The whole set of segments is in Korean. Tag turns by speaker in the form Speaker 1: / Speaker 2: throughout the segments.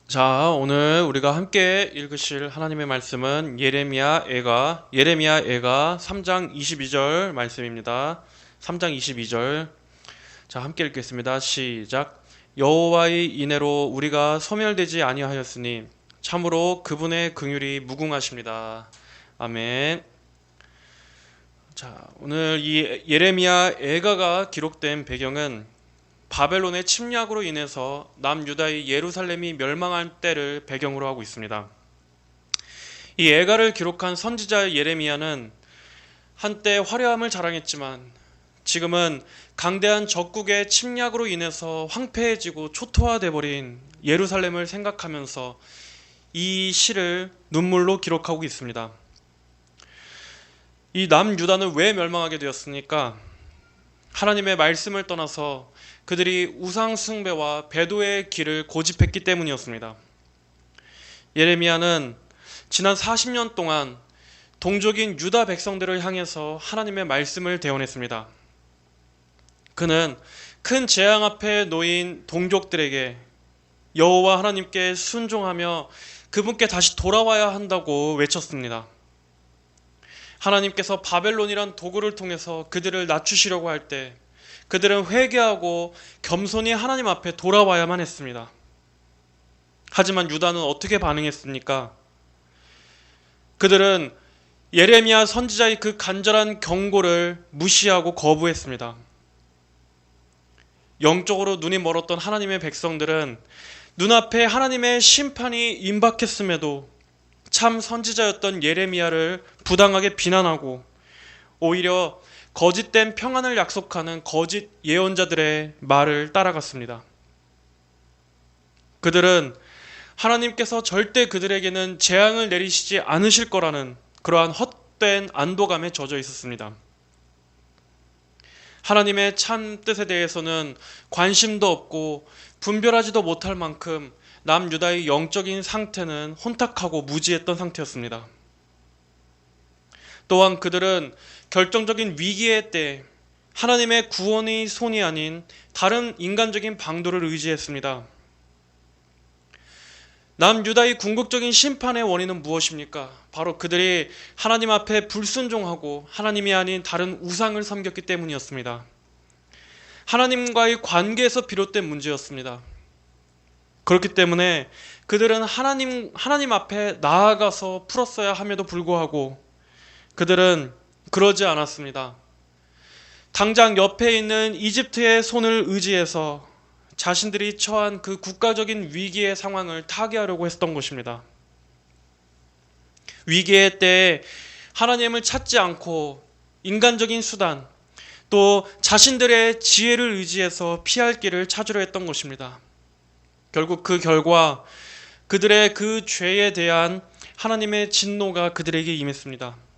Speaker 1: 자, 오늘 우리가 함께 읽으실 하나님의 말씀은 예레미야 애가 3장 22절 말씀입니다. 3장 22절. 자, 함께 읽겠습니다. 시작. 여호와의 인애로 우리가 소멸되지 아니하였으니 참으로 그분의 긍휼이 무궁하십니다. 아멘. 자, 오늘 이 예레미야 애가가 기록된 배경은 바벨론의 침략으로 인해서 남유다의 예루살렘이 멸망한 때를 배경으로 하고 있습니다. 이 애가를 기록한 선지자 예레미야는 한때 화려함을 자랑했지만 지금은 강대한 적국의 침략으로 인해서 황폐해지고 초토화돼 버린 예루살렘을 생각하면서 이 시를 눈물로 기록하고 있습니다. 이 남유다는 왜 멸망하게 되었습니까? 하나님의 말씀을 떠나서 그들이 우상 숭배와 배도의 길을 고집했기 때문이었습니다. 예레미야는 지난 40년 동안 동족인 유다 백성들을 향해서 하나님의 말씀을 대언했습니다. 그는 큰 재앙 앞에 놓인 동족들에게 여호와 하나님께 순종하며 그분께 다시 돌아와야 한다고 외쳤습니다. 하나님께서 바벨론이란 도구를 통해서 그들을 낮추시려고 할 때 그들은 회개하고 겸손히 하나님 앞에 돌아와야만 했습니다. 하지만 유다는 어떻게 반응했습니까? 그들은 예레미야 선지자의 그 간절한 경고를 무시하고 거부했습니다. 영적으로 눈이 멀었던 하나님의 백성들은 눈앞에 하나님의 심판이 임박했음에도 참 선지자였던 예레미야를 부당하게 비난하고 오히려 거짓된 평안을 약속하는 거짓 예언자들의 말을 따라갔습니다. 그들은 하나님께서 절대 그들에게는 재앙을 내리시지 않으실 거라는 그러한 헛된 안도감에 젖어 있었습니다. 하나님의 참 뜻에 대해서는 관심도 없고 분별하지도 못할 만큼 남유다의 영적인 상태는 혼탁하고 무지했던 상태였습니다. 또한 그들은 결정적인 위기의 때 하나님의 구원의 손이 아닌 다른 인간적인 방도를 의지했습니다. 남유다의 궁극적인 심판의 원인은 무엇입니까? 바로 그들이 하나님 앞에 불순종하고 하나님이 아닌 다른 우상을 섬겼기 때문이었습니다. 하나님과의 관계에서 비롯된 문제였습니다. 그렇기 때문에 그들은 하나님 앞에 나아가서 풀었어야 함에도 불구하고 그들은 그러지 않았습니다. 당장 옆에 있는 이집트의 손을 의지해서 자신들이 처한 그 국가적인 위기의 상황을 타개하려고 했던 것입니다. 위기의 때에 하나님을 찾지 않고 인간적인 수단, 또 자신들의 지혜를 의지해서 피할 길을 찾으려 했던 것입니다. 결국 그 결과 그들의 그 죄에 대한 하나님의 진노가 그들에게 임했습니다.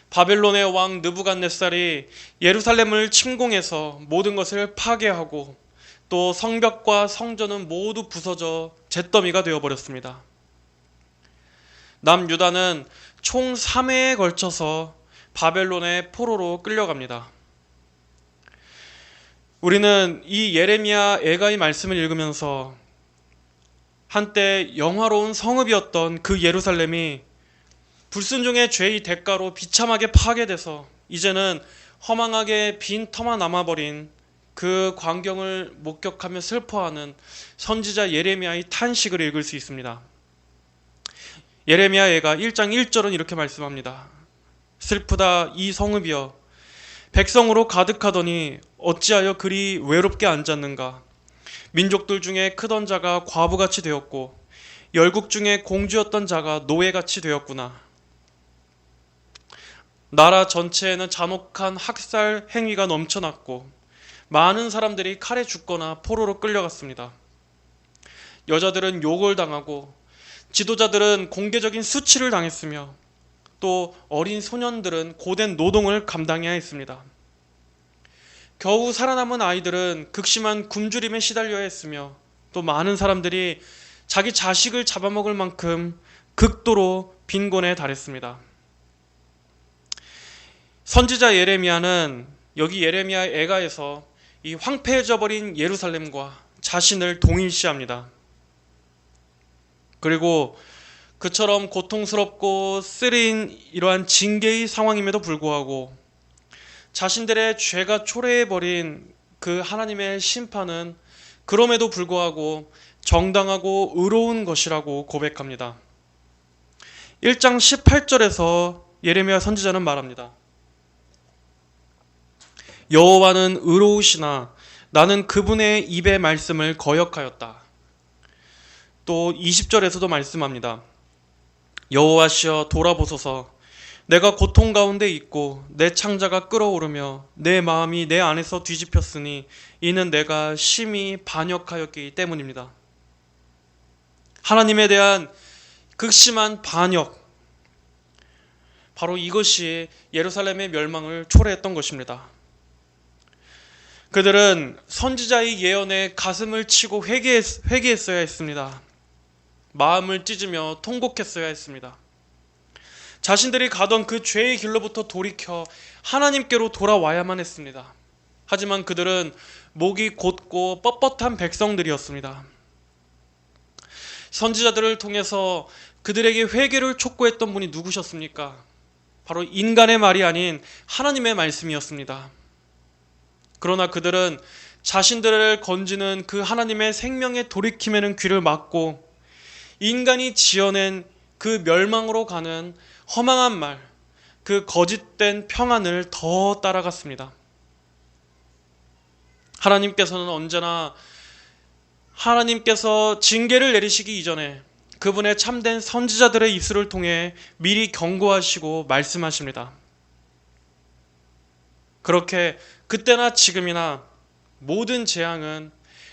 Speaker 1: 바벨론의 왕 느부갓네살이 예루살렘을 침공해서 모든 것을 파괴하고 또 성벽과 성전은 모두 부서져 잿더미가 되어버렸습니다. 남유다는 총 3회에 걸쳐서 바벨론의 포로로 끌려갑니다. 우리는 이 예레미야 애가의 말씀을 읽으면서 한때 영화로운 성읍이었던 그 예루살렘이 불순종의 죄의 대가로 비참하게 파괴돼서 이제는 허망하게 빈 터만 남아버린 그 광경을 목격하며 슬퍼하는 선지자 예레미야의 탄식을 읽을 수 있습니다. 예레미야 애가 1장 1절은 이렇게 말씀합니다. 슬프다 이 성읍이여 백성으로 가득하더니 어찌하여 그리 외롭게 앉았는가. 민족들 중에 크던 자가 과부같이 되었고 열국 중에 공주였던 자가 노예같이 되었구나. 나라 전체에는 잔혹한 학살 행위가 넘쳐났고 많은 사람들이 칼에 죽거나 포로로 끌려갔습니다. 여자들은 욕을 당하고 지도자들은 공개적인 수치를 당했으며 또 어린 소년들은 고된 노동을 감당해야 했습니다. 겨우 살아남은 아이들은 극심한 굶주림에 시달려야 했으며 또 많은 사람들이 자기 자식을 잡아먹을 만큼 극도로 빈곤에 달했습니다. 선지자 예레미야는 여기 예레미야 애가에서 이 황폐해져 버린 예루살렘과 자신을 동일시합니다. 그리고 그처럼 고통스럽고 쓰린 이러한 징계의 상황임에도 불구하고 자신들의 죄가 초래해버린 그 하나님의 심판은 그럼에도 불구하고 정당하고 의로운 것이라고 고백합니다. 1장 18절에서 예레미야 선지자는 말합니다. 여호와는 의로우시나 나는 그분의 입의 말씀을 거역하였다. 또 20절에서도 말씀합니다. 여호와시여 돌아보소서. 내가 고통 가운데 있고 내 창자가 끓어오르며 내 마음이 내 안에서 뒤집혔으니 이는 내가 심히 반역하였기 때문입니다. 하나님에 대한 극심한 반역, 바로 이것이 예루살렘의 멸망을 초래했던 것입니다. 그들은 선지자의 예언에 가슴을 치고 회개했어야 했습니다. 마음을 찢으며 통곡했어야 했습니다. 자신들이 가던 그 죄의 길로부터 돌이켜 하나님께로 돌아와야만 했습니다. 하지만 그들은 목이 곧고 뻣뻣한 백성들이었습니다. 선지자들을 통해서 그들에게 회개를 촉구했던 분이 누구셨습니까? 바로 인간의 말이 아닌 하나님의 말씀이었습니다. 그러나 그들은 자신들을 건지는 그 하나님의 생명의 돌이킴에는 귀를 막고 인간이 지어낸 그 멸망으로 가는 허망한 말, 그 거짓된 평안을 더 따라갔습니다. 하나님께서는 언제나 하나님께서 징계를 내리시기 이전에 그분의 참된 선지자들의 입술을 통해 미리 경고하시고 말씀하십니다. 그렇게 그때나 지금이나 모든 재앙은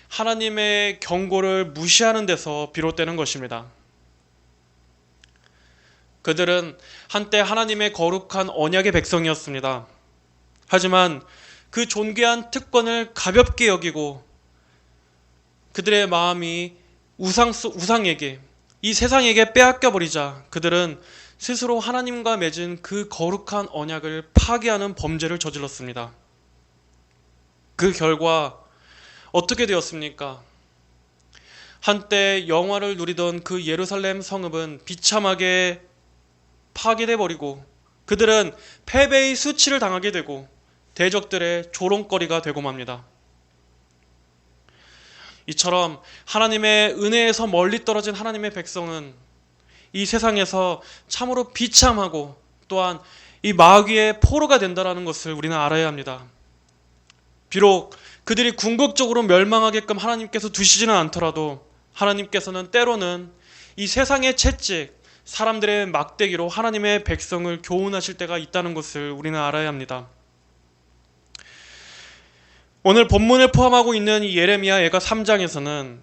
Speaker 1: 하나님의 경고를 무시하는 데서 비롯되는 것입니다. 그들은 한때 하나님의 거룩한 언약의 백성이었습니다. 하지만 그 존귀한 특권을 가볍게 여기고 그들의 마음이 우상에게, 이 세상에게 빼앗겨 버리자 그들은 스스로 하나님과 맺은 그 거룩한 언약을 파기하는 범죄를 저질렀습니다. 그 결과 어떻게 되었습니까? 한때 영화를 누리던 그 예루살렘 성읍은 비참하게 파괴돼 버리고 그들은 패배의 수치를 당하게 되고 대적들의 조롱거리가 되고 맙니다. 이처럼 하나님의 은혜에서 멀리 떨어진 하나님의 백성은 이 세상에서 참으로 비참하고 또한 이 마귀의 포로가 된다는 것을 우리는 알아야 합니다. 비록 그들이 궁극적으로 멸망하게끔 하나님께서 두시지는 않더라도 하나님께서는 때로는 이 세상의 채찍, 사람들의 막대기로 하나님의 백성을 교훈하실 때가 있다는 것을 우리는 알아야 합니다. 오늘 본문을 포함하고 있는 이 예레미야 예가 3장에서는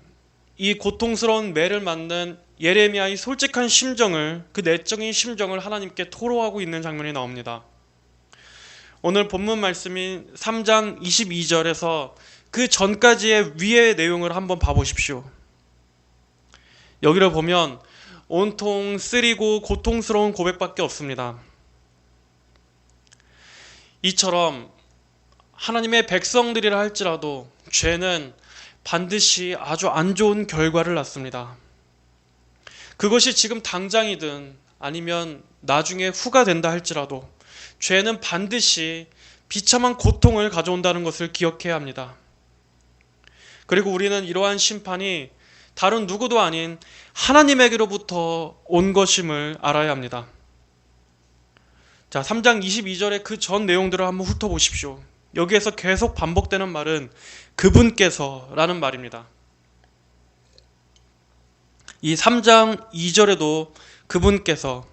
Speaker 1: 이 고통스러운 매를 맞는 예레미야의 솔직한 심정을, 그 내적인 심정을 하나님께 토로하고 있는 장면이 나옵니다. 오늘 본문 말씀인 3장 22절에서 그 전까지의 위의 내용을 한번 봐보십시오. 여기를 보면 온통 쓰리고 고통스러운 고백밖에 없습니다. 이처럼 하나님의 백성들이라 할지라도 죄는 반드시 아주 안 좋은 결과를 낳습니다. 그것이 지금 당장이든 아니면 나중에 후가 된다 할지라도 죄는 반드시 비참한 고통을 가져온다는 것을 기억해야 합니다. 그리고 우리는 이러한 심판이 다른 누구도 아닌 하나님에게로부터 온 것임을 알아야 합니다. 자, 3장 22절의 그 전 내용들을 한번 훑어보십시오. 여기에서 계속 반복되는 말은 그분께서라는 말입니다. 이 3장 2절에도 그분께서,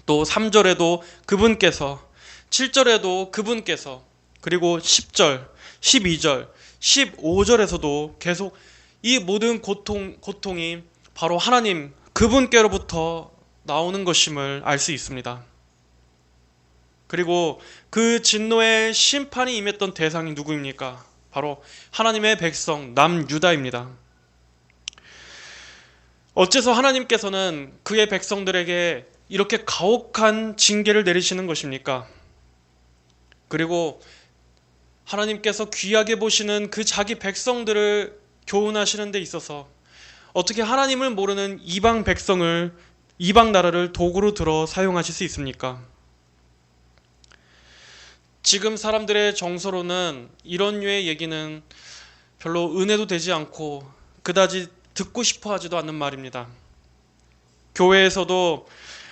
Speaker 1: 또 3절에도 그분께서, 7절에도 그분께서, 그리고 10절, 12절, 15절에서도 계속 이 모든 고통이 바로 하나님 그분께로부터 나오는 것임을 알 수 있습니다. 그리고 그 진노의 심판이 임했던 대상이 누구입니까? 바로 하나님의 백성 남유다입니다. 어째서 하나님께서는 그의 백성들에게 이렇게 가혹한 징계를 내리시는 것입니까? 그리고 하나님께서 귀하게 보시는 그 자기 백성들을 교훈하시는 데 있어서 어떻게 하나님을 모르는 이방 백성을, 이방 나라를 도구로 들어 사용하실 수 있습니까? 지금 사람들의 정서로는 이런 류의 얘기는 별로 은혜도 되지 않고 그다지 듣고 싶어 하지도 않는 말입니다. 교회에서도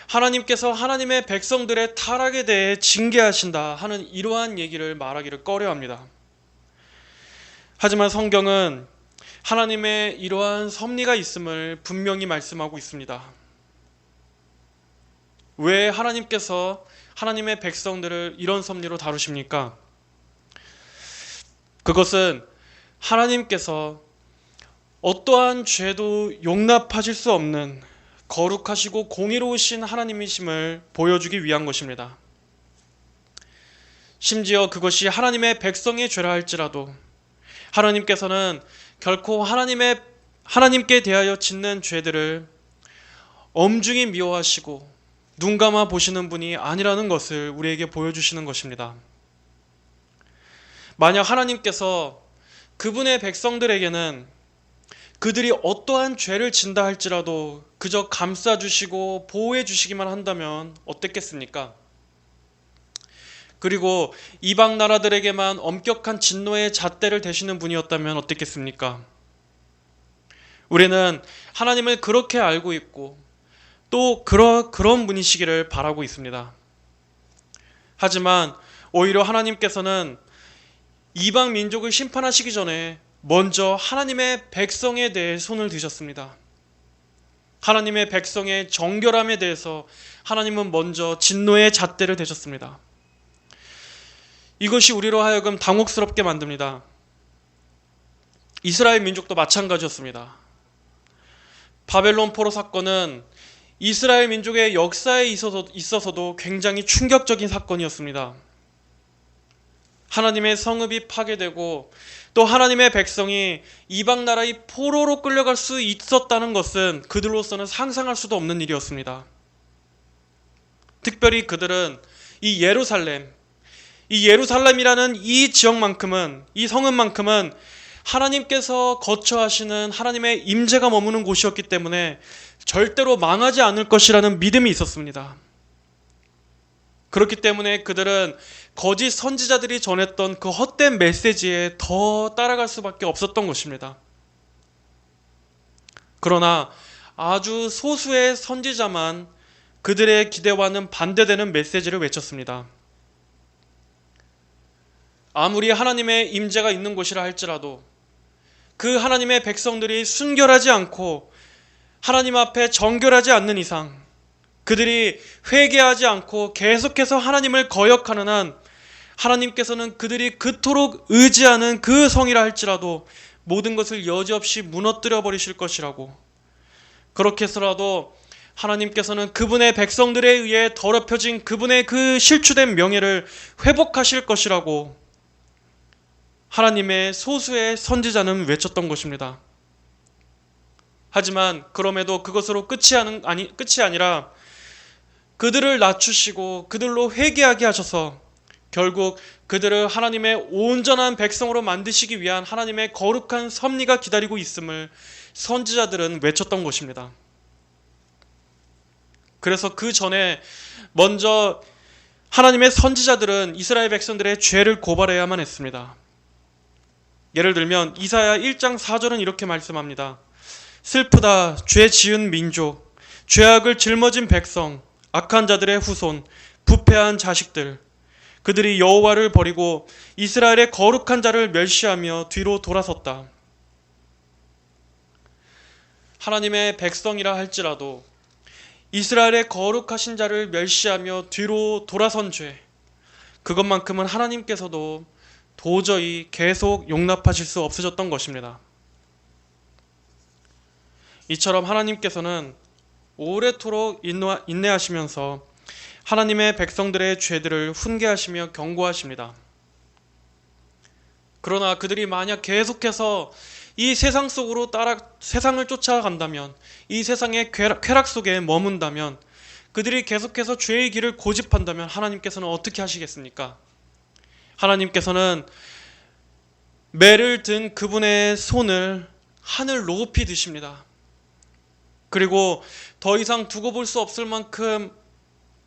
Speaker 1: 하나님께서 하나님의 백성들의 타락에 대해 징계하신다 하는 이러한 얘기를 말하기를 꺼려합니다. 하지만 성경은 하나님의 이러한 섭리가 있음을 분명히 말씀하고 있습니다. 왜 하나님께서 하나님의 백성들을 이런 섭리로 다루십니까? 그것은 하나님께서 어떠한 죄도 용납하실 수 없는 거룩하시고 공의로우신 하나님이심을 보여주기 위한 것입니다. 심지어 그것이 하나님의 백성의 죄라 할지라도 하나님께서는 결코 하나님께 대하여 짓는 죄들을 엄중히 미워하시고 눈 감아 보시는 분이 아니라는 것을 우리에게 보여주시는 것입니다. 만약 하나님께서 그분의 백성들에게는 그들이 어떠한 죄를 진다 할지라도 그저 감싸주시고 보호해주시기만 한다면 어땠겠습니까? 그리고 이방 나라들에게만 엄격한 진노의 잣대를 대시는 분이었다면 어땠겠습니까? 우리는 하나님을 그렇게 알고 있고 또 그런 분이시기를 바라고 있습니다. 하지만 오히려 하나님께서는 이방 민족을 심판하시기 전에 먼저 하나님의 백성에 대해 손을 드셨습니다. 하나님의 백성의 정결함에 대해서 하나님은 먼저 진노의 잣대를 대셨습니다. 이것이 우리로 하여금 당혹스럽게 만듭니다. 이스라엘 민족도 마찬가지였습니다. 바벨론 포로 사건은 이스라엘 민족의 역사에 있어서도 굉장히 충격적인 사건이었습니다. 하나님의 성읍이 파괴되고 또 하나님의 백성이 이방 나라의 포로로 끌려갈 수 있었다는 것은 그들로서는 상상할 수도 없는 일이었습니다. 특별히 그들은 이 예루살렘이라는 이 지역만큼은, 이 성읍만큼은 하나님께서 거처하시는 하나님의 임재가 머무는 곳이었기 때문에 절대로 망하지 않을 것이라는 믿음이 있었습니다. 그렇기 때문에 그들은 거짓 선지자들이 전했던 그 헛된 메시지에 더 따라갈 수밖에 없었던 것입니다. 그러나 아주 소수의 선지자만 그들의 기대와는 반대되는 메시지를 외쳤습니다. 아무리 하나님의 임재가 있는 곳이라 할지라도 그 하나님의 백성들이 순결하지 않고 하나님 앞에 정결하지 않는 이상 그들이 회개하지 않고 계속해서 하나님을 거역하는 한 하나님께서는 그들이 그토록 의지하는 그 성이라 할지라도 모든 것을 여지없이 무너뜨려 버리실 것이라고, 그렇게 해서라도 하나님께서는 그분의 백성들에 의해 더럽혀진 그분의 그 실추된 명예를 회복하실 것이라고 하나님의 소수의 선지자는 외쳤던 것입니다. 하지만 그럼에도 그것으로 끝이 아니라 그들을 낮추시고 그들로 회개하게 하셔서 결국 그들을 하나님의 온전한 백성으로 만드시기 위한 하나님의 거룩한 섭리가 기다리고 있음을 선지자들은 외쳤던 것입니다. 그래서 그 전에 먼저 하나님의 선지자들은 이스라엘 백성들의 죄를 고발해야만 했습니다. 예를 들면 이사야 1장 4절은 이렇게 말씀합니다. 슬프다, 죄 지은 민족, 죄악을 짊어진 백성, 악한 자들의 후손, 부패한 자식들, 그들이 여호와를 버리고 이스라엘의 거룩한 자를 멸시하며 뒤로 돌아섰다. 하나님의 백성이라 할지라도 이스라엘의 거룩하신 자를 멸시하며 뒤로 돌아선 죄, 그것만큼은 하나님께서도 도저히 계속 용납하실 수 없으셨던 것입니다. 이처럼 하나님께서는 오래도록 인내하시면서 하나님의 백성들의 죄들을 훈계하시며 경고하십니다. 그러나 그들이 만약 계속해서 이 세상 속으로 세상을 쫓아간다면, 이 세상의 쾌락 속에 머문다면, 그들이 계속해서 죄의 길을 고집한다면 하나님께서는 어떻게 하시겠습니까? 하나님께서는 매를 든 그분의 손을 하늘 높이 드십니다. 그리고 더 이상 두고 볼 수 없을 만큼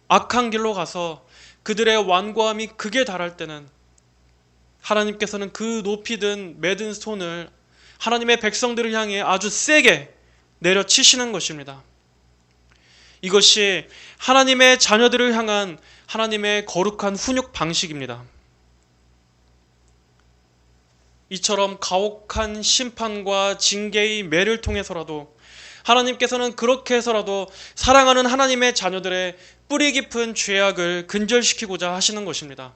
Speaker 1: 악한 길로 가서 그들의 완고함이 극에 달할 때는 하나님께서는 그 높이 든 매든 손을 하나님의 백성들을 향해 아주 세게 내려치시는 것입니다. 이것이 하나님의 자녀들을 향한 하나님의 거룩한 훈육 방식입니다. 이처럼 가혹한 심판과 징계의 매를 통해서라도 하나님께서는 그렇게 해서라도 사랑하는 하나님의 자녀들의 뿌리 깊은 죄악을 근절시키고자 하시는 것입니다.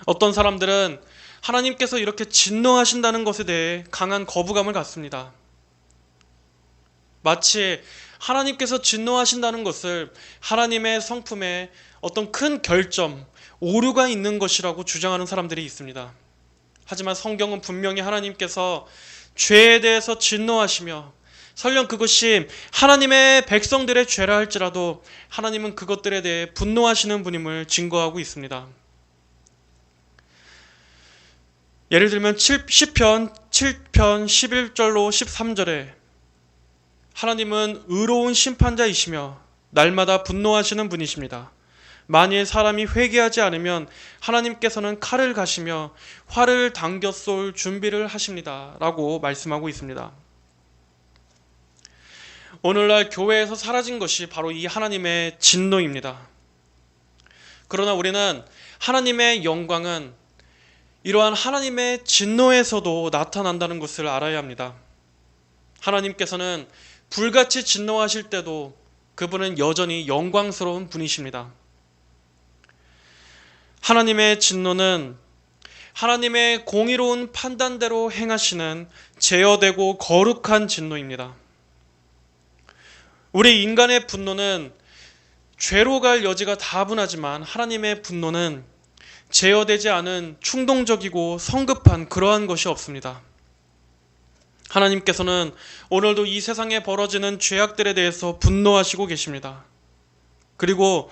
Speaker 1: 어떤 사람들은 하나님께서 이렇게 진노하신다는 것에 대해 강한 거부감을 갖습니다. 마치 하나님께서 진노하신다는 것을 하나님의 성품에 어떤 큰 결점, 오류가 있는 것이라고 주장하는 사람들이 있습니다. 하지만 성경은 분명히 하나님께서 죄에 대해서 진노하시며 설령 그것이 하나님의 백성들의 죄라 할지라도 하나님은 그것들에 대해 분노하시는 분임을 증거하고 있습니다. 예를 들면 시편 7편 11절로 13절에 하나님은 의로운 심판자이시며 날마다 분노하시는 분이십니다. 만일 사람이 회개하지 않으면 하나님께서는 칼을 가시며 활을 당겨 쏠 준비를 하십니다. 라고 말씀하고 있습니다. 오늘날 교회에서 사라진 것이 바로 이 하나님의 진노입니다. 그러나 우리는 하나님의 영광은 이러한 하나님의 진노에서도 나타난다는 것을 알아야 합니다. 하나님께서는 불같이 진노하실 때도 그분은 여전히 영광스러운 분이십니다. 하나님의 진노는 하나님의 공의로운 판단대로 행하시는 제어되고 거룩한 진노입니다. 우리 인간의 분노는 죄로 갈 여지가 다분하지만 하나님의 분노는 제어되지 않은 충동적이고 성급한 그러한 것이 없습니다. 하나님께서는 오늘도 이 세상에 벌어지는 죄악들에 대해서 분노하시고 계십니다. 그리고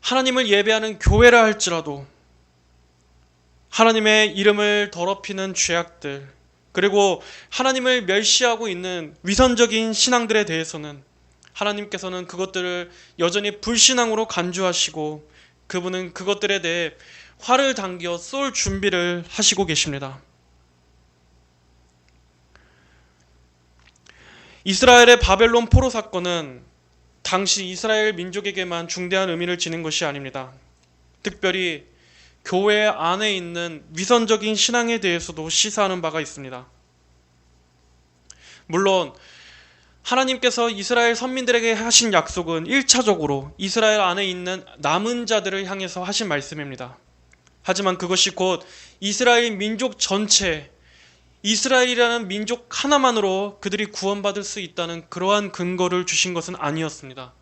Speaker 1: 하나님을 예배하는 교회라 할지라도 하나님의 이름을 더럽히는 죄악들, 그리고 하나님을 멸시하고 있는 위선적인 신앙들에 대해서는 하나님께서는 그것들을 여전히 불신앙으로 간주하시고 그분은 그것들에 대해 활을 당겨 쏠 준비를 하시고 계십니다. 이스라엘의 바벨론 포로 사건은 당시 이스라엘 민족에게만 중대한 의미를 지닌 것이 아닙니다. 특별히 교회 안에 있는 위선적인 신앙에 대해서도 시사하는 바가 있습니다. 물론 하나님께서 이스라엘 선민들에게 하신 약속은 1차적으로 이스라엘 안에 있는 남은 자들을 향해서 하신 말씀입니다. 하지만 그것이 곧 이스라엘 민족 전체, 이스라엘이라는 민족 하나만으로 그들이 구원받을 수 있다는 그러한 근거를 주신 것은 아니었습니다.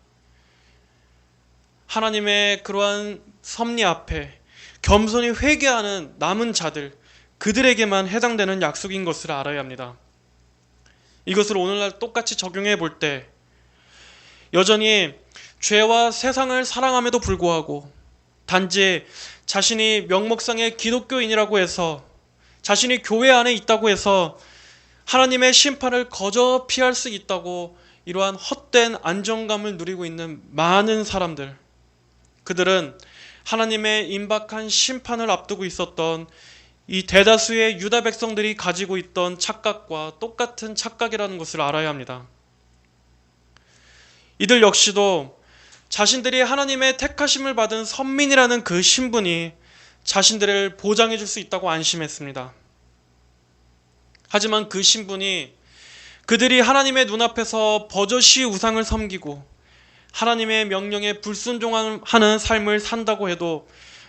Speaker 1: 하나님의 그러한 섭리 앞에 겸손히 회개하는 남은 자들, 그들에게만 해당되는 약속인 것을 알아야 합니다. 이것을 오늘날 똑같이 적용해 볼 때 여전히 죄와 세상을 사랑함에도 불구하고 단지 자신이 명목상의 기독교인이라고 해서 자신이 교회 안에 있다고 해서 하나님의 심판을 거저 피할 수 있다고 이러한 헛된 안정감을 누리고 있는 많은 사람들, 그들은 하나님의 임박한 심판을 앞두고 있었던 이 대다수의 유다 백성들이 가지고 있던 착각과 똑같은 착각이라는 것을 알아야 합니다. 이들 역시도 자신들이 하나님의 택하심을 받은 선민이라는 그 신분이 자신들을 보장해 줄 수 있다고 안심했습니다. 하지만 그 신분이 그들이 하나님의 눈앞에서 버젓이 우상을 섬기고 하나님의 명령에 불순종하는 삶을 산다고 해도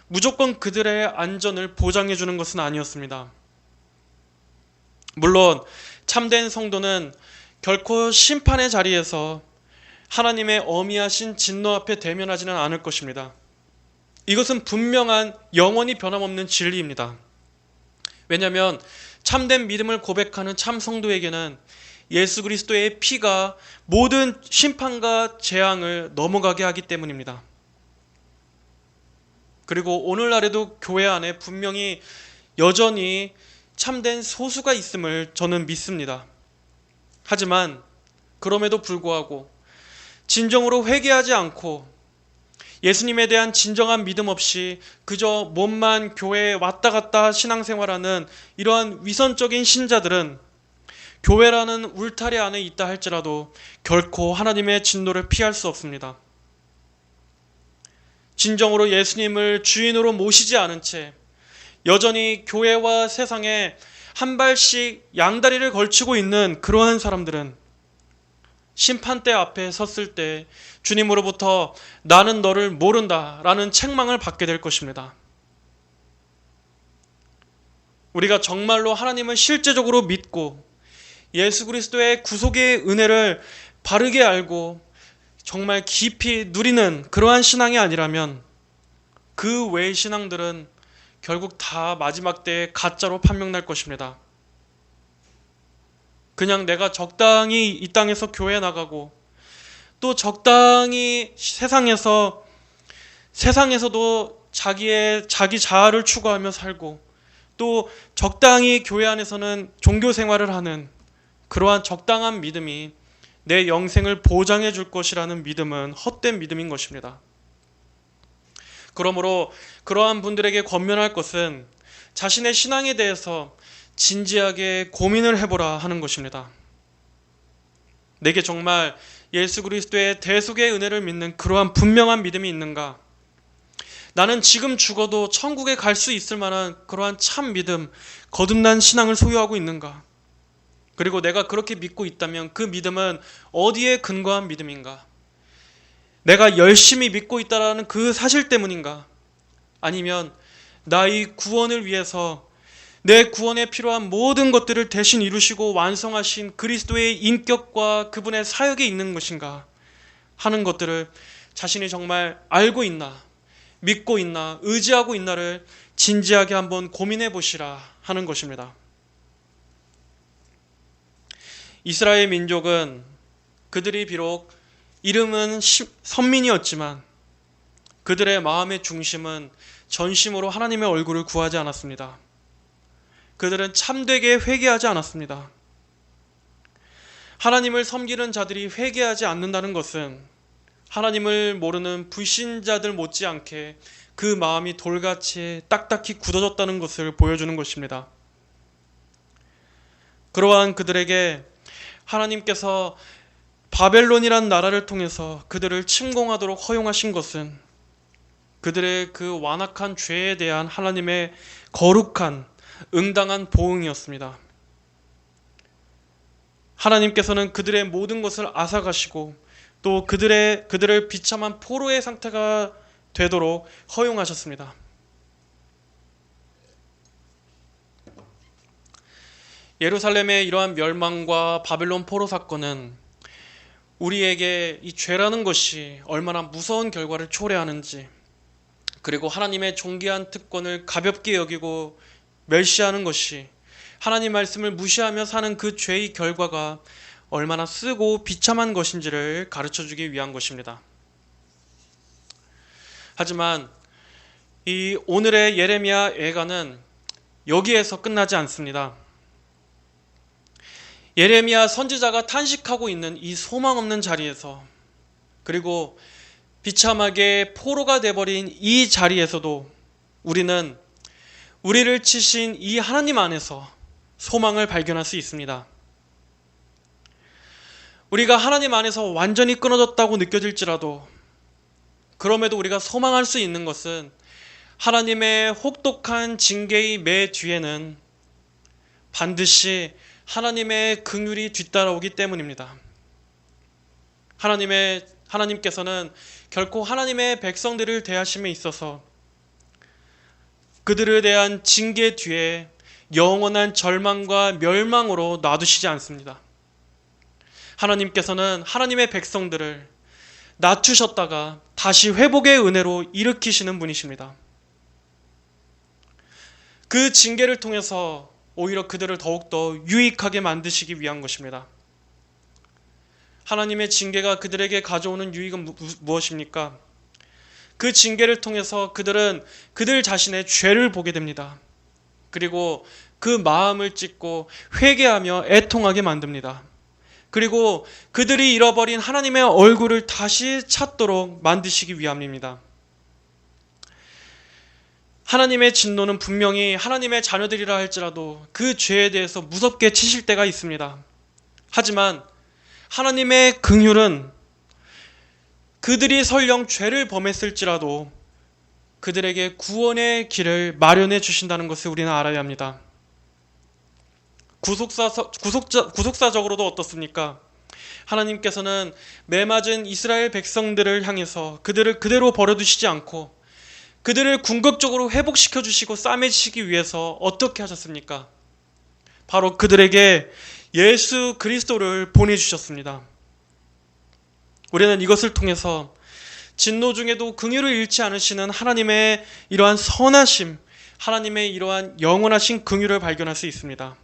Speaker 1: 무조건 그들의 안전을 보장해 주는 것은 아니었습니다. 물론 참된 성도는 결코 심판의 자리에서 하나님의 어미하신 진노 앞에 대면하지는 않을 것입니다. 이것은 분명한 영원히 변함없는 진리입니다. 왜냐하면 참된 믿음을 고백하는 참 성도에게는 예수 그리스도의 피가 모든 심판과 재앙을 넘어가게 하기 때문입니다. 그리고 오늘날에도 교회 안에 분명히 여전히 참된 소수가 있음을 저는 믿습니다. 하지만 그럼에도 불구하고 진정으로 회개하지 않고 예수님에 대한 진정한 믿음 없이 그저 몸만 교회에 왔다 갔다 신앙생활하는 이러한 위선적인 신자들은 교회라는 울타리 안에 있다 할지라도 결코 하나님의 진노를 피할 수 없습니다. 진정으로 예수님을 주인으로 모시지 않은 채 여전히 교회와 세상에 한 발씩 양다리를 걸치고 있는 그러한 사람들은 심판대 앞에 섰을 때 주님으로부터 나는 너를 모른다 라는 책망을 받게 될 것입니다. 우리가 정말로 하나님을 실제적으로 믿고 예수 그리스도의 구속의 은혜를 바르게 알고 정말 깊이 누리는 그러한 신앙이 아니라면 그 외의 신앙들은 결국 다 마지막 때에 가짜로 판명날 것입니다. 그냥 내가 적당히 이 땅에서 교회 나가고 또 적당히 세상에서도 자기 자아를 추구하며 살고 또 적당히 교회 안에서는 종교 생활을 하는 그러한 적당한 믿음이 내 영생을 보장해 줄 것이라는 믿음은 헛된 믿음인 것입니다. 그러므로 그러한 분들에게 권면할 것은 자신의 신앙에 대해서 진지하게 고민을 해보라 하는 것입니다. 내게 정말 예수 그리스도의 대속의 은혜를 믿는 그러한 분명한 믿음이 있는가? 나는 지금 죽어도 천국에 갈 수 있을 만한 그러한 참 믿음, 거듭난 신앙을 소유하고 있는가? 그리고 내가 그렇게 믿고 있다면 그 믿음은 어디에 근거한 믿음인가? 내가 열심히 믿고 있다라는 그 사실 때문인가? 아니면 나의 구원을 위해서 내 구원에 필요한 모든 것들을 대신 이루시고 완성하신 그리스도의 인격과 그분의 사역에 있는 것인가 하는 것들을 자신이 정말 알고 있나, 믿고 있나, 의지하고 있나를 진지하게 한번 고민해 보시라 하는 것입니다. 이스라엘 민족은 그들이 비록 이름은 선민이었지만 그들의 마음의 중심은 전심으로 하나님의 얼굴을 구하지 않았습니다. 그들은 참되게 회개하지 않았습니다. 하나님을 섬기는 자들이 회개하지 않는다는 것은 하나님을 모르는 불신자들 못지않게 그 마음이 돌같이 딱딱히 굳어졌다는 것을 보여주는 것입니다. 그러한 그들에게 하나님께서 바벨론이란 나라를 통해서 그들을 침공하도록 허용하신 것은 그들의 그 완악한 죄에 대한 하나님의 거룩한 응당한 보응이었습니다. 하나님께서는 그들의 모든 것을 앗아가시고 또 그들을 비참한 포로의 상태가 되도록 허용하셨습니다. 예루살렘의 이러한 멸망과 바벨론 포로 사건은 우리에게 이 죄라는 것이 얼마나 무서운 결과를 초래하는지, 그리고 하나님의 존귀한 특권을 가볍게 여기고 멸시하는 것이 하나님 말씀을 무시하며 사는 그 죄의 결과가 얼마나 쓰고 비참한 것인지를 가르쳐주기 위한 것입니다. 하지만 이 오늘의 예레미야 예가는 여기에서 끝나지 않습니다. 예레미야 선지자가 탄식하고 있는 이 소망 없는 자리에서, 그리고 비참하게 포로가 돼버린 이 자리에서도 우리는 우리를 치신 이 하나님 안에서 소망을 발견할 수 있습니다. 우리가 하나님 안에서 완전히 끊어졌다고 느껴질지라도 그럼에도 우리가 소망할 수 있는 것은 하나님의 혹독한 징계의 매 뒤에는 반드시 하나님의 긍휼이 뒤따라오기 때문입니다. 하나님께서는 결코 하나님의 백성들을 대하심에 있어서 그들에 대한 징계 뒤에 영원한 절망과 멸망으로 놔두시지 않습니다. 하나님께서는 하나님의 백성들을 낮추셨다가 다시 회복의 은혜로 일으키시는 분이십니다. 그 징계를 통해서 오히려 그들을 더욱더 유익하게 만드시기 위한 것입니다. 하나님의 징계가 그들에게 가져오는 유익은 무엇입니까? 그 징계를 통해서 그들은 그들 자신의 죄를 보게 됩니다. 그리고 그 마음을 찢고 회개하며 애통하게 만듭니다. 그리고 그들이 잃어버린 하나님의 얼굴을 다시 찾도록 만드시기 위함입니다. 하나님의 진노는 분명히 하나님의 자녀들이라 할지라도 그 죄에 대해서 무섭게 치실 때가 있습니다. 하지만 하나님의 긍휼은 그들이 설령 죄를 범했을지라도 그들에게 구원의 길을 마련해 주신다는 것을 우리는 알아야 합니다. 구속사적으로도 어떻습니까? 하나님께서는 매맞은 이스라엘 백성들을 향해서 그들을 그대로 버려두시지 않고 그들을 궁극적으로 회복시켜 주시고 싸매시기 위해서 어떻게 하셨습니까? 바로 그들에게 예수 그리스도를 보내주셨습니다. 우리는 이것을 통해서 진노 중에도 긍휼을 잃지 않으시는 하나님의 이러한 선하심, 하나님의 이러한 영원하신 긍휼을 발견할 수 있습니다.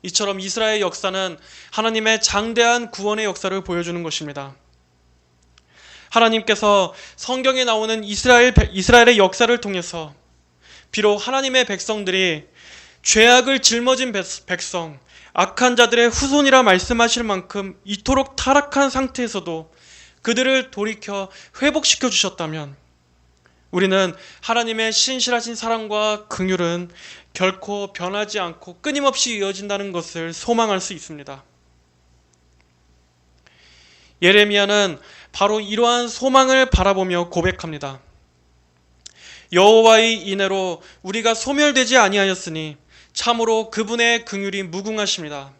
Speaker 1: 이처럼 이스라엘 역사는 하나님의 장대한 구원의 역사를 보여주는 것입니다. 하나님께서 성경에 나오는 이스라엘의 역사를 통해서 비록 하나님의 백성들이 죄악을 짊어진 백성, 악한 자들의 후손이라 말씀하실 만큼 이토록 타락한 상태에서도 그들을 돌이켜 회복시켜 주셨다면 우리는 하나님의 신실하신 사랑과 긍휼은 결코 변하지 않고 끊임없이 이어진다는 것을 소망할 수 있습니다. 예레미야는 바로 이러한 소망을 바라보며 고백합니다. 여호와의 인애로 우리가 소멸되지 아니하였으니 참으로 그분의 긍휼이 무궁하십니다.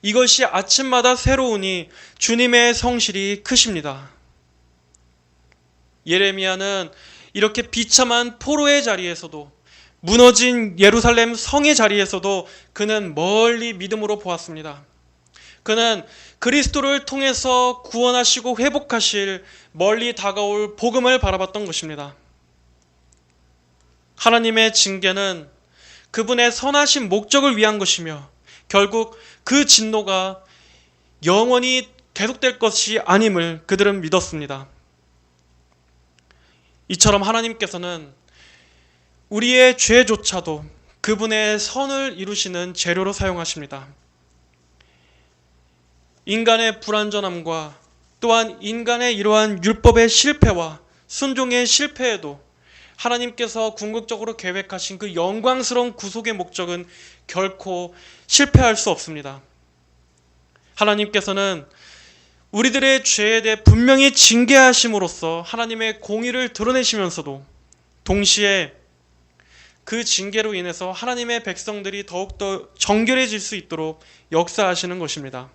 Speaker 1: 이것이 아침마다 새로우니 주님의 성실이 크십니다. 예레미야는 이렇게 비참한 포로의 자리에서도 무너진 예루살렘 성의 자리에서도 그는 멀리 믿음으로 보았습니다. 그는 그리스도를 통해서 구원하시고 회복하실 멀리 다가올 복음을 바라봤던 것입니다. 하나님의 징계는 그분의 선하신 목적을 위한 것이며 결국 그 진노가 영원히 계속될 것이 아님을 그들은 믿었습니다. 이처럼 하나님께서는 우리의 죄조차도 그분의 선을 이루시는 재료로 사용하십니다. 인간의 불완전함과 또한 인간의 이러한 율법의 실패와 순종의 실패에도 하나님께서 궁극적으로 계획하신 그 영광스러운 구속의 목적은 결코 실패할 수 없습니다. 하나님께서는 우리들의 죄에 대해 분명히 징계하심으로써 하나님의 공의를 드러내시면서도 동시에 그 징계로 인해서 하나님의 백성들이 더욱더 정결해질 수 있도록 역사하시는 것입니다.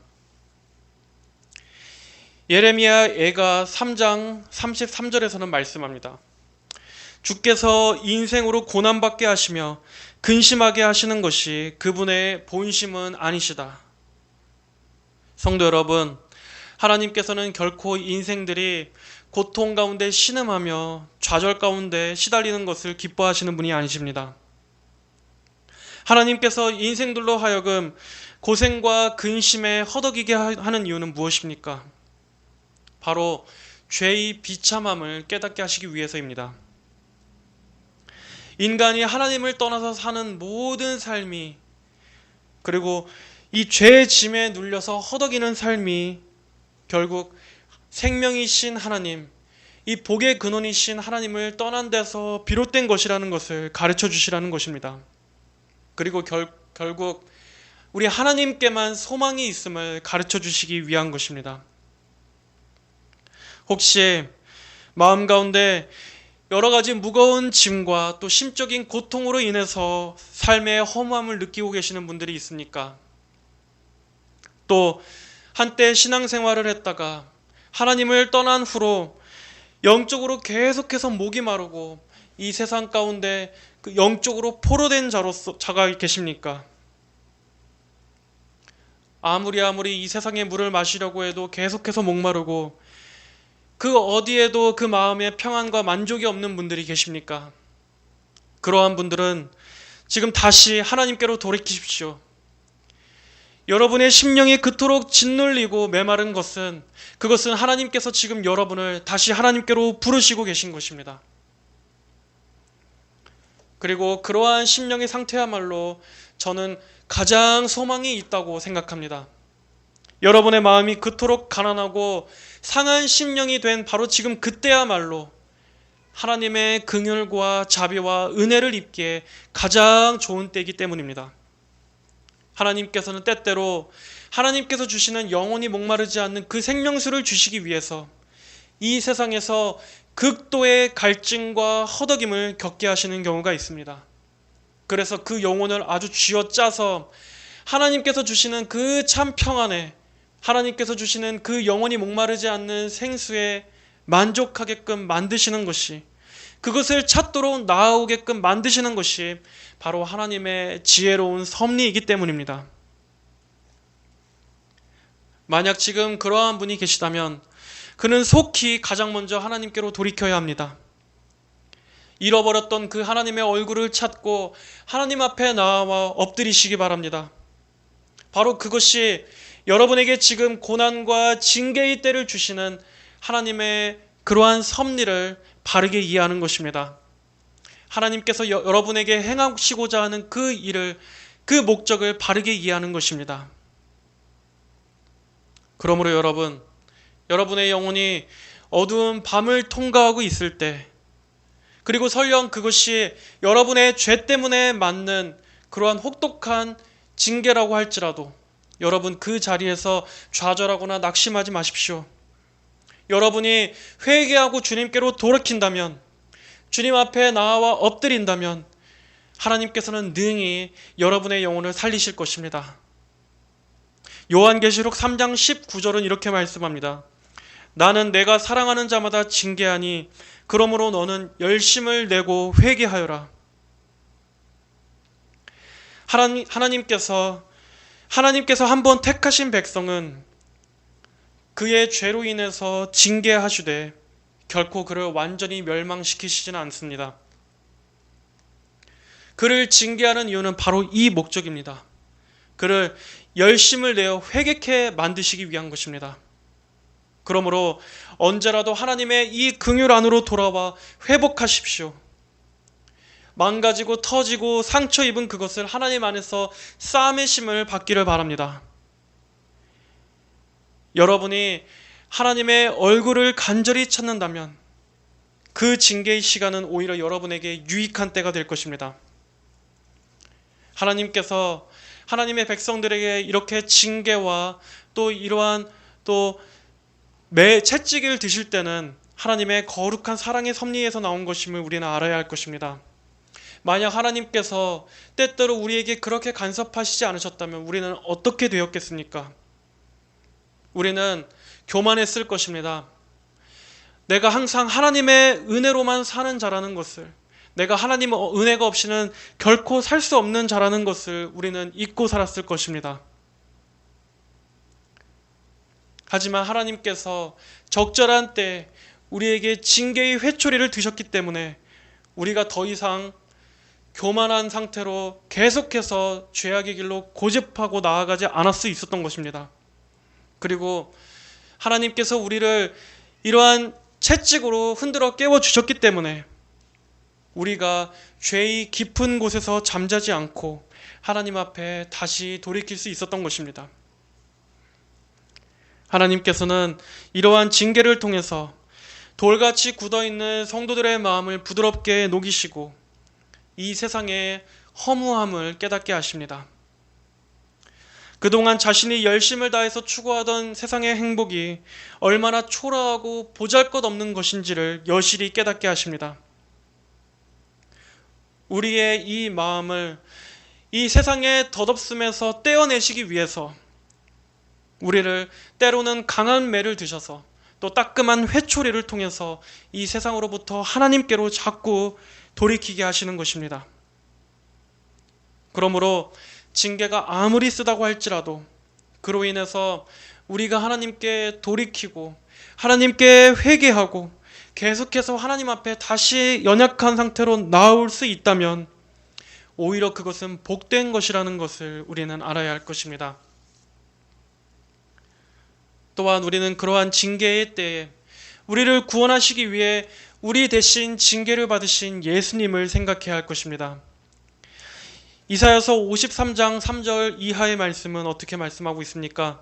Speaker 1: 예레미야 애가 3장 33절에서는 말씀합니다. 주께서 인생으로 고난받게 하시며 근심하게 하시는 것이 그분의 본심은 아니시다. 성도 여러분, 하나님께서는 결코 인생들이 고통 가운데 신음하며 좌절 가운데 시달리는 것을 기뻐하시는 분이 아니십니다. 하나님께서 인생들로 하여금 고생과 근심에 허덕이게 하는 이유는 무엇입니까? 바로 죄의 비참함을 깨닫게 하시기 위해서입니다. 인간이 하나님을 떠나서 사는 모든 삶이, 그리고 이 죄의 짐에 눌려서 허덕이는 삶이 결국 생명이신 하나님, 이 복의 근원이신 하나님을 떠난 데서 비롯된 것이라는 것을 가르쳐 주시라는 것입니다. 그리고 결국 우리 하나님께만 소망이 있음을 가르쳐 주시기 위한 것입니다. 혹시 마음 가운데 여러 가지 무거운 짐과 또 심적인 고통으로 인해서 삶의 허무함을 느끼고 계시는 분들이 있습니까? 또 한때 신앙생활을 했다가 하나님을 떠난 후로 영적으로 계속해서 목이 마르고 이 세상 가운데 그 영적으로 포로된 자가 계십니까? 아무리 이 세상의 물을 마시려고 해도 계속해서 목마르고 그 어디에도 그 마음에 평안과 만족이 없는 분들이 계십니까? 그러한 분들은 지금 다시 하나님께로 돌이키십시오. 여러분의 심령이 그토록 짓눌리고 메마른 것은 그것은 하나님께서 지금 여러분을 다시 하나님께로 부르시고 계신 것입니다. 그리고 그러한 심령의 상태야말로 저는 가장 소망이 있다고 생각합니다. 여러분의 마음이 그토록 가난하고 상한 심령이 된 바로 지금 그때야말로 하나님의 긍휼과 자비와 은혜를 입기에 가장 좋은 때이기 때문입니다. 하나님께서는 때때로 하나님께서 주시는 영원히 목마르지 않는 그 생명수를 주시기 위해서 이 세상에서 극도의 갈증과 허덕임을 겪게 하시는 경우가 있습니다. 그래서 그 영혼을 아주 쥐어짜서 하나님께서 주시는 그 참 평안에, 하나님께서 주시는 그 영원히 목마르지 않는 생수에 만족하게끔 만드시는 것이, 그것을 찾도록 나아오게끔 만드시는 것이 바로 하나님의 지혜로운 섭리이기 때문입니다. 만약 지금 그러한 분이 계시다면 그는 속히 가장 먼저 하나님께로 돌이켜야 합니다. 잃어버렸던 그 하나님의 얼굴을 찾고 하나님 앞에 나와 엎드리시기 바랍니다. 바로 그것이 여러분에게 지금 고난과 징계의 때를 주시는 하나님의 그러한 섭리를 바르게 이해하는 것입니다. 하나님께서 여러분에게 행하시고자 하는 그 일을, 그 목적을 바르게 이해하는 것입니다. 그러므로 여러분의 영혼이 어두운 밤을 통과하고 있을 때, 그리고 설령 그것이 여러분의 죄 때문에 맞는 그러한 혹독한 징계라고 할지라도 여러분 그 자리에서 좌절하거나 낙심하지 마십시오. 여러분이 회개하고 주님께로 돌이킨다면, 주님 앞에 나와 엎드린다면 하나님께서는 능히 여러분의 영혼을 살리실 것입니다. 요한계시록 3장 19절은 이렇게 말씀합니다. 나는 내가 사랑하는 자마다 징계하니 그러므로 너는 열심을 내고 회개하여라. 하나님께서 한번 택하신 백성은 그의 죄로 인해서 징계하시되 결코 그를 완전히 멸망시키시지는 않습니다. 그를 징계하는 이유는 바로 이 목적입니다. 그를 열심을 내어 회개케 만드시기 위한 것입니다. 그러므로 언제라도 하나님의 이 긍휼 안으로 돌아와 회복하십시오. 망가지고 터지고 상처 입은 그것을 하나님 안에서 싸매심을 받기를 바랍니다. 여러분이 하나님의 얼굴을 간절히 찾는다면 그 징계의 시간은 오히려 여러분에게 유익한 때가 될 것입니다. 하나님께서 하나님의 백성들에게 이렇게 징계와 또 이러한 또 채찍을 드실 때는 하나님의 거룩한 사랑의 섭리에서 나온 것임을 우리는 알아야 할 것입니다. 만약 하나님께서 때때로 우리에게 그렇게 간섭하시지 않으셨다면 우리는 어떻게 되었겠습니까? 우리는 교만했을 것입니다. 내가 항상 하나님의 은혜로만 사는 자라는 것을, 내가 하나님의 은혜가 없이는 결코 살 수 없는 자라는 것을 우리는 잊고 살았을 것입니다. 하지만 하나님께서 적절한 때 우리에게 징계의 회초리를 드셨기 때문에 우리가 더 이상 교만한 상태로 계속해서 죄악의 길로 고집하고 나아가지 않을 수 있었던 것입니다. 그리고 하나님께서 우리를 이러한 채찍으로 흔들어 깨워주셨기 때문에 우리가 죄의 깊은 곳에서 잠자지 않고 하나님 앞에 다시 돌이킬 수 있었던 것입니다. 하나님께서는 이러한 징계를 통해서 돌같이 굳어있는 성도들의 마음을 부드럽게 녹이시고 이 세상의 허무함을 깨닫게 하십니다. 그동안 자신이 열심을 다해서 추구하던 세상의 행복이 얼마나 초라하고 보잘것없는 것인지를 여실히 깨닫게 하십니다. 우리의 이 마음을 이 세상의 덧없음에서 떼어내시기 위해서 우리를 때로는 강한 매를 드셔서 또 따끔한 회초리를 통해서 이 세상으로부터 하나님께로 자꾸 돌이키게 하시는 것입니다. 그러므로 징계가 아무리 쓰다고 할지라도 그로 인해서 우리가 하나님께 돌이키고 하나님께 회개하고 계속해서 하나님 앞에 다시 연약한 상태로 나올 수 있다면 오히려 그것은 복된 것이라는 것을 우리는 알아야 할 것입니다. 또한 우리는 그러한 징계의 때에 우리를 구원하시기 위해 우리 대신 징계를 받으신 예수님을 생각해야 할 것입니다. 이사야서 53장 3절 이하의 말씀은 어떻게 말씀하고 있습니까?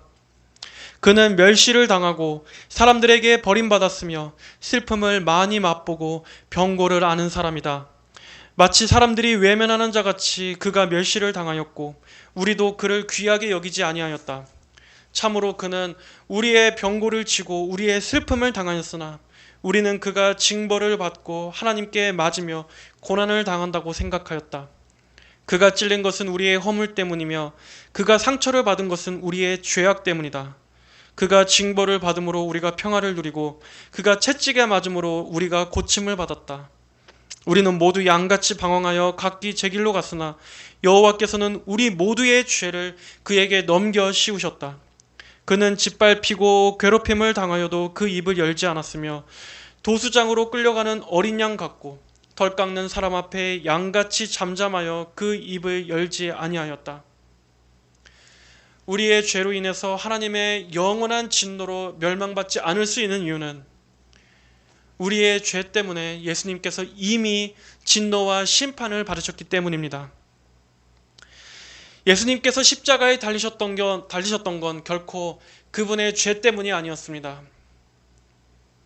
Speaker 1: 그는 멸시를 당하고 사람들에게 버림받았으며 슬픔을 많이 맛보고 병고를 앓은 사람이다. 마치 사람들이 외면하는 자 같이 그가 멸시를 당하였고 우리도 그를 귀하게 여기지 아니하였다. 참으로 그는 우리의 병고를 지고 우리의 슬픔을 당하였으나 우리는 그가 징벌을 받고 하나님께 맞으며 고난을 당한다고 생각하였다. 그가 찔린 것은 우리의 허물 때문이며 그가 상처를 받은 것은 우리의 죄악 때문이다. 그가 징벌을 받음으로 우리가 평화를 누리고 그가 채찍에 맞음으로 우리가 고침을 받았다. 우리는 모두 양같이 방황하여 각기 제 길로 갔으나 여호와께서는 우리 모두의 죄를 그에게 넘겨 씌우셨다. 그는 짓밟히고 괴롭힘을 당하여도 그 입을 열지 않았으며 도수장으로 끌려가는 어린 양 같고 덜 깎는 사람 앞에 양같이 잠잠하여 그 입을 열지 아니하였다. 우리의 죄로 인해서 하나님의 영원한 진노로 멸망받지 않을 수 있는 이유는 우리의 죄 때문에 예수님께서 이미 진노와 심판을 받으셨기 때문입니다. 예수님께서 십자가에 달리셨던 건 결코 그분의 죄 때문이 아니었습니다.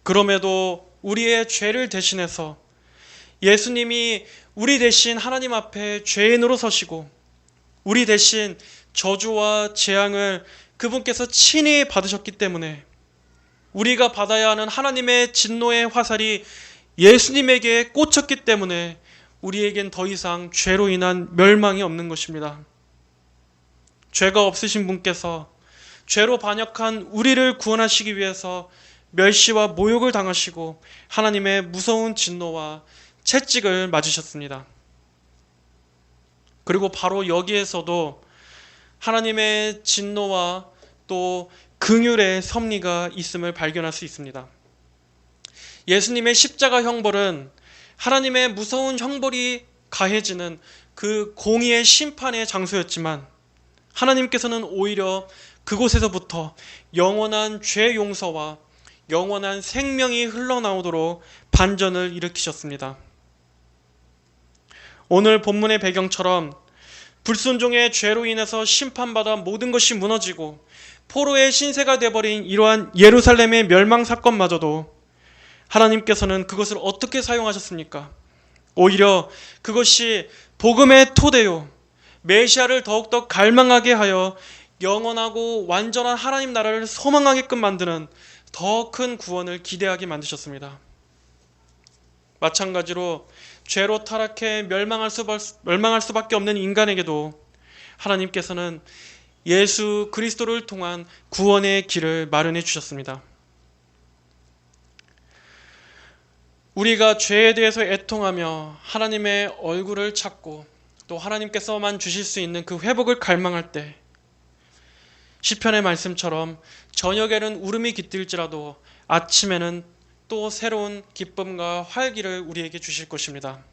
Speaker 1: 그럼에도 우리의 죄를 대신해서 예수님이 우리 대신 하나님 앞에 죄인으로 서시고 우리 대신 저주와 재앙을 그분께서 친히 받으셨기 때문에 우리가 받아야 하는 하나님의 진노의 화살이 예수님에게 꽂혔기 때문에 우리에겐 더 이상 죄로 인한 멸망이 없는 것입니다. 죄가 없으신 분께서 죄로 반역한 우리를 구원하시기 위해서 멸시와 모욕을 당하시고 하나님의 무서운 진노와 채찍을 맞으셨습니다. 그리고 바로 여기에서도 하나님의 진노와 또 긍휼의 섭리가 있음을 발견할 수 있습니다. 예수님의 십자가 형벌은 하나님의 무서운 형벌이 가해지는 그 공의의 심판의 장소였지만 하나님께서는 오히려 그곳에서부터 영원한 죄 용서와 영원한 생명이 흘러나오도록 반전을 일으키셨습니다. 오늘 본문의 배경처럼 불순종의 죄로 인해서 심판받아 모든 것이 무너지고 포로의 신세가 되어버린 이러한 예루살렘의 멸망 사건마저도 하나님께서는 그것을 어떻게 사용하셨습니까? 오히려 그것이 복음의 토대요, 메시아를 더욱더 갈망하게 하여 영원하고 완전한 하나님 나라를 소망하게끔 만드는 더 큰 구원을 기대하게 만드셨습니다. 마찬가지로 죄로 타락해 멸망할 수밖에 없는 인간에게도 하나님께서는 예수 그리스도를 통한 구원의 길을 마련해 주셨습니다. 우리가 죄에 대해서 애통하며 하나님의 얼굴을 찾고 또 하나님께서만 주실 수 있는 그 회복을 갈망할 때 시편의 말씀처럼 저녁에는 울음이 깃들지라도 아침에는 또 새로운 기쁨과 활기를 우리에게 주실 것입니다.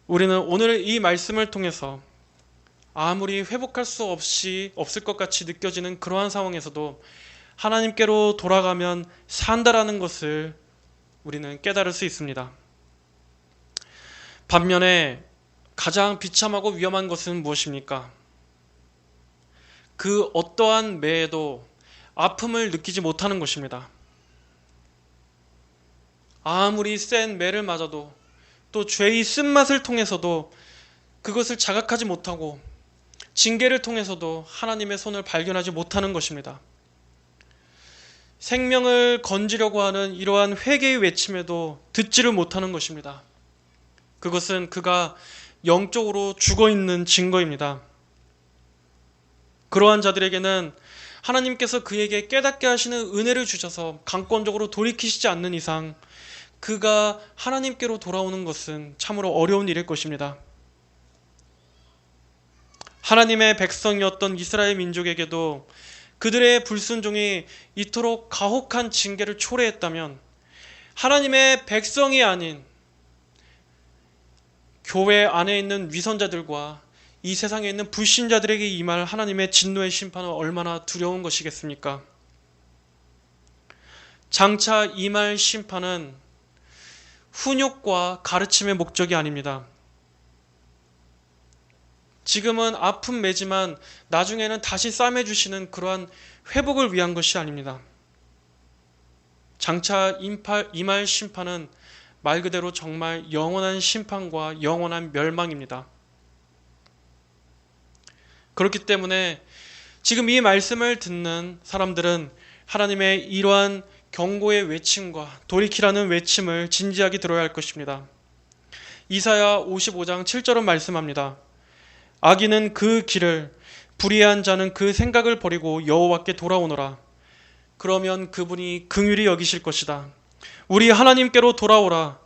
Speaker 1: 우리는 오늘 이 말씀을 통해서 아무리 회복할 수 없을 것 같이 느껴지는 그러한 상황에서도 하나님께로 돌아가면 산다라는 것을 우리는 깨달을 수 있습니다. 반면에 가장 비참하고 위험한 것은 무엇입니까? 그 어떠한 매에도 아픔을 느끼지 못하는 것입니다. 아무리 센 매를 맞아도 또 죄의 쓴맛을 통해서도 그것을 자각하지 못하고 징계를 통해서도 하나님의 손을 발견하지 못하는 것입니다. 생명을 건지려고 하는 이러한 회개의 외침에도 듣지를 못하는 것입니다. 그것은 그가 영적으로 죽어있는 증거입니다. 그러한 자들에게는 하나님께서 그에게 깨닫게 하시는 은혜를 주셔서 강권적으로 돌이키시지 않는 이상 그가 하나님께로 돌아오는 것은 참으로 어려운 일일 것입니다. 하나님의 백성이었던 이스라엘 민족에게도 그들의 불순종이 이토록 가혹한 징계를 초래했다면 하나님의 백성이 아닌 교회 안에 있는 위선자들과 이 세상에 있는 불신자들에게 임할 하나님의 진노의 심판은 얼마나 두려운 것이겠습니까? 장차 임할 심판은 훈육과 가르침의 목적이 아닙니다. 지금은 아픈 매지만 나중에는 다시 싸매주시는 그러한 회복을 위한 것이 아닙니다. 장차 임할 심판은 말 그대로 정말 영원한 심판과 영원한 멸망입니다. 그렇기 때문에 지금 이 말씀을 듣는 사람들은 하나님의 이러한 경고의 외침과 돌이키라는 외침을 진지하게 들어야 할 것입니다. 이사야 55장 7절은 말씀합니다. 악인은 그 길을, 불의한 자는 그 생각을 버리고 여호와께 돌아오너라. 그러면 그분이 긍휼히 여기실 것이다. 우리 하나님께로 돌아오라.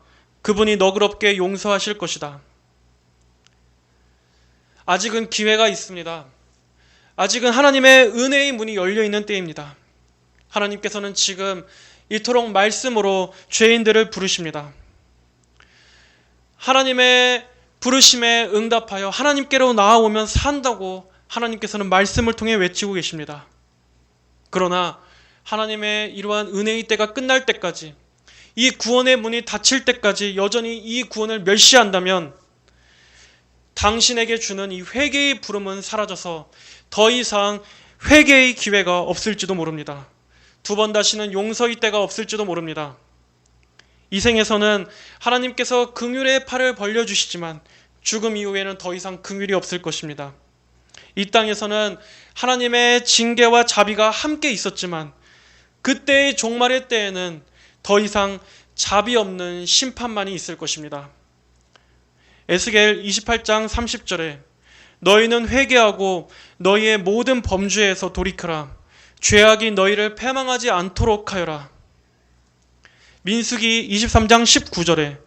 Speaker 1: 그분이 너그럽게 용서하실 것이다. 아직은 기회가 있습니다. 아직은 하나님의 은혜의 문이 열려 있는 때입니다. 하나님께서는 지금 이토록 말씀으로 죄인들을 부르십니다. 하나님의 부르심에 응답하여 하나님께로 나아오면 산다고 하나님께서는 말씀을 통해 외치고 계십니다. 그러나 하나님의 이러한 은혜의 때가 끝날 때까지, 이 구원의 문이 닫힐 때까지 여전히 이 구원을 멸시한다면 당신에게 주는 이 회개의 부름은 사라져서 더 이상 회개의 기회가 없을지도 모릅니다. 두 번 다시는 용서의 때가 없을지도 모릅니다. 이 생에서는 하나님께서 긍휼의 팔을 벌려주시지만 죽음 이후에는 더 이상 긍휼이 없을 것입니다. 이 땅에서는 하나님의 징계와 자비가 함께 있었지만 그때의 종말의 때에는 더 이상 자비 없는 심판만이 있을 것입니다. 에스겔 28장 30절에 너희는 회개하고 너희의 모든 범죄에서 돌이켜라. 죄악이 너희를 패망하지 않도록 하여라. 민수기 23장 19절에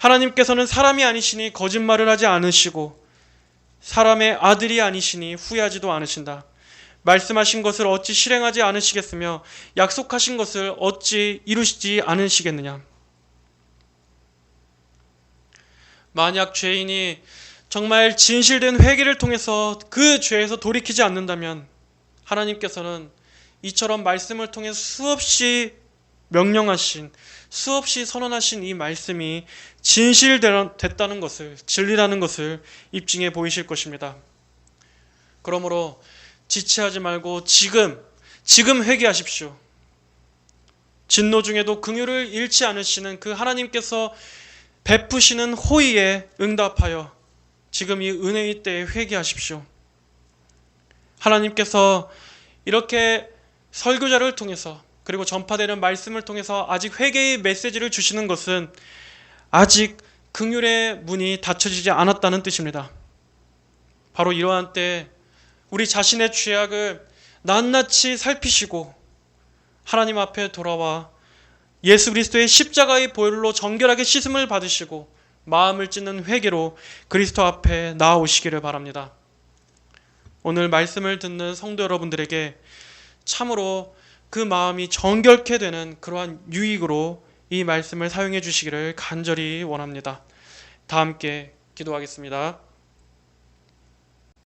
Speaker 1: 하나님께서는 사람이 아니시니 거짓말을 하지 않으시고 사람의 아들이 아니시니 후회하지도 않으신다. 말씀하신 것을 어찌 실행하지 않으시겠으며 약속하신 것을 어찌 이루시지 않으시겠느냐. 만약 죄인이 정말 진실된 회개를 통해서 그 죄에서 돌이키지 않는다면 하나님께서는 이처럼 말씀을 통해 수없이 명령하신, 수없이 선언하신 이 말씀이 진실됐다는 것을, 진리라는 것을 입증해 보이실 것입니다. 그러므로 지체하지 말고 지금 회개하십시오. 진노 중에도 긍휼을 잃지 않으시는 그 하나님께서 베푸시는 호의에 응답하여 지금 이 은혜의 때에 회개하십시오. 하나님께서 이렇게 설교자를 통해서 그리고 전파되는 말씀을 통해서 아직 회개의 메시지를 주시는 것은 아직 긍휼의 문이 닫혀지지 않았다는 뜻입니다. 바로 이러한 때 우리 자신의 죄악을 낱낱이 살피시고 하나님 앞에 돌아와 예수 그리스도의 십자가의 보혈로 정결하게 씻음을 받으시고 마음을 찢는 회개로 그리스도 앞에 나아오시기를 바랍니다. 오늘 말씀을 듣는 성도 여러분들에게 참으로 그 마음이 정결케 되는 그러한 유익으로 이 말씀을 사용해 주시기를 간절히 원합니다. 다 함께 기도하겠습니다.